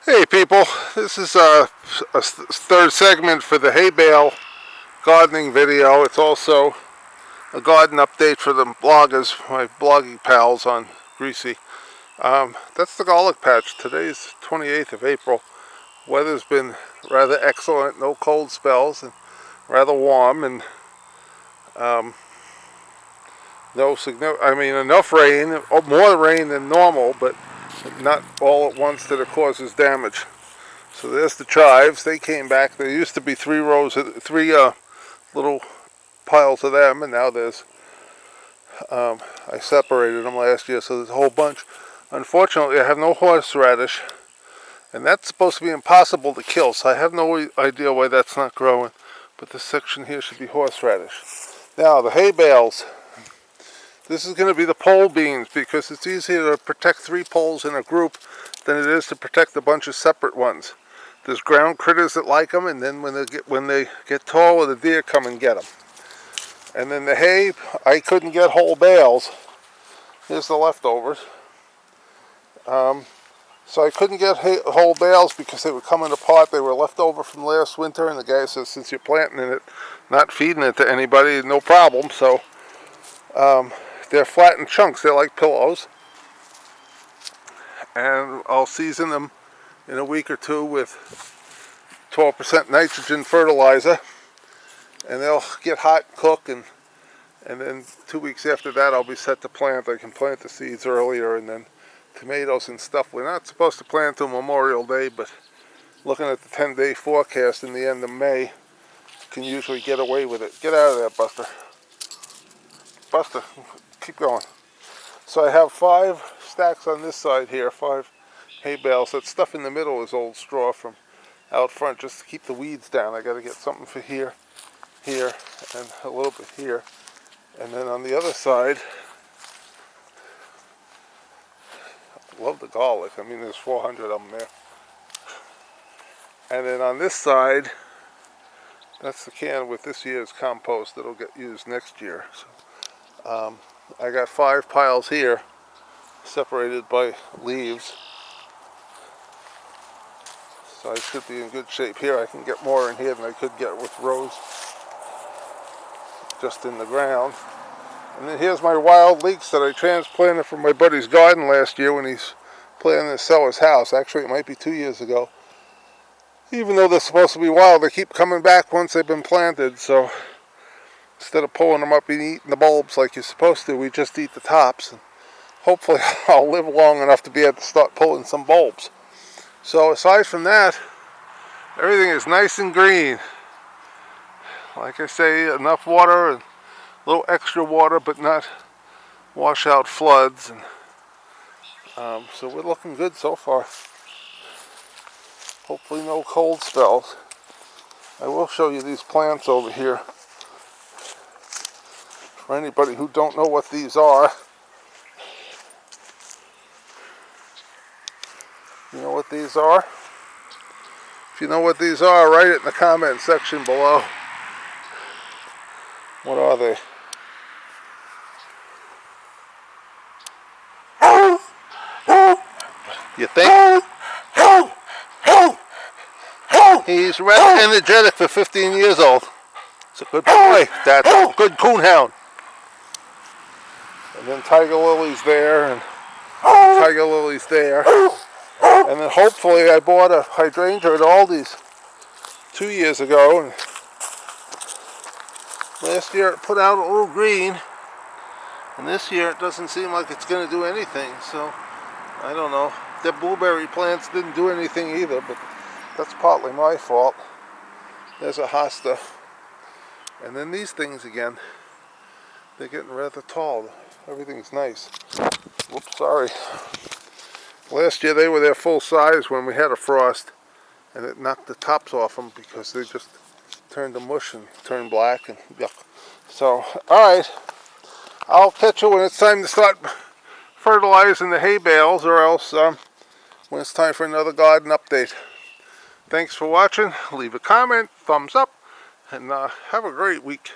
Hey people, this is a third segment for the hay-bale gardening video. It's also a garden update for the bloggers, my blogging pals on Greasy. That's the garlic patch. Today's 28th of April. Weather's been rather excellent, no cold spells, and rather warm, and enough rain, more rain than normal, but not all at once that it causes damage. So there's the chives. They came back. There used to be three little piles of them, and now there's, I separated them last year, so there's a whole bunch. Unfortunately, I have no horseradish, and that's supposed to be impossible to kill, so I have no idea why that's not growing. But this section here should be horseradish. Now, the hay bales. This is going to be the pole beans, because it's easier to protect 3 poles in a group than it is to protect a bunch of separate ones. There's ground critters that like them, and then when they get taller, the deer come and get them. And then the hay, I couldn't get whole bales. Here's the leftovers. So I couldn't get whole bales because they were coming apart. They were left over from last winter, and the guy says, since you're planting it, not feeding it to anybody, no problem. So they're flattened chunks. They're like pillows. And I'll season them in a week or two with 12% nitrogen fertilizer, and they'll get hot, cook, and then 2 weeks after that I'll be set to plant. I can plant the seeds earlier, and then tomatoes and stuff. We're not supposed to plant till Memorial Day, but looking at the 10-day forecast in the end of May, can usually get away with it. Get out of there, Buster. Buster, keep going. So I have 5 stacks on this side here, 5 hay bales. That stuff in the middle is old straw from out front, just to keep the weeds down. I got to get something for here, and a little bit here. And then on the other side, I love the garlic. I mean, there's 400 of them there. And then on this side, that's the can with this year's compost that'll get used next year. So I got 5 piles here, separated by leaves. So I should be in good shape here. I can get more in here than I could get with rows just in the ground. And then here's my wild leeks that I transplanted from my buddy's garden last year when he's planning to sell his house. Actually, it might be 2 years ago. Even though they're supposed to be wild, they keep coming back once they've been planted. So instead of pulling them up and eating the bulbs like you're supposed to, we just eat the tops. And hopefully I'll live long enough to be able to start pulling some bulbs. So aside from that, everything is nice and green. Like I say, enough water and a little extra water, but not wash out floods. And so we're looking good so far. Hopefully no cold spells. I will show you these plants over here. For anybody who don't know what these are, you know what these are? If you know what these are, write it in the comment section below. What are they? You think? He's rather energetic for 15 years old. It's a good boy. That's a good coonhound. And then tiger lilies there, and tiger lilies there. And then hopefully I bought a hydrangea at Aldi's 2 years ago, and last year it put out a little green, and this year it doesn't seem like it's going to do anything. So I don't know. The blueberry plants didn't do anything either, but that's partly my fault. There's a hosta. And then these things again, they're getting rather tall. Everything's nice. Whoops, sorry. Last year they were their full size when we had a frost, and it knocked the tops off them because they just turned to mush and turned black and yuck. So, alright, I'll catch you when it's time to start fertilizing the hay bales, or else when it's time for another garden update. Thanks for watching. Leave a comment, thumbs up, and have a great week.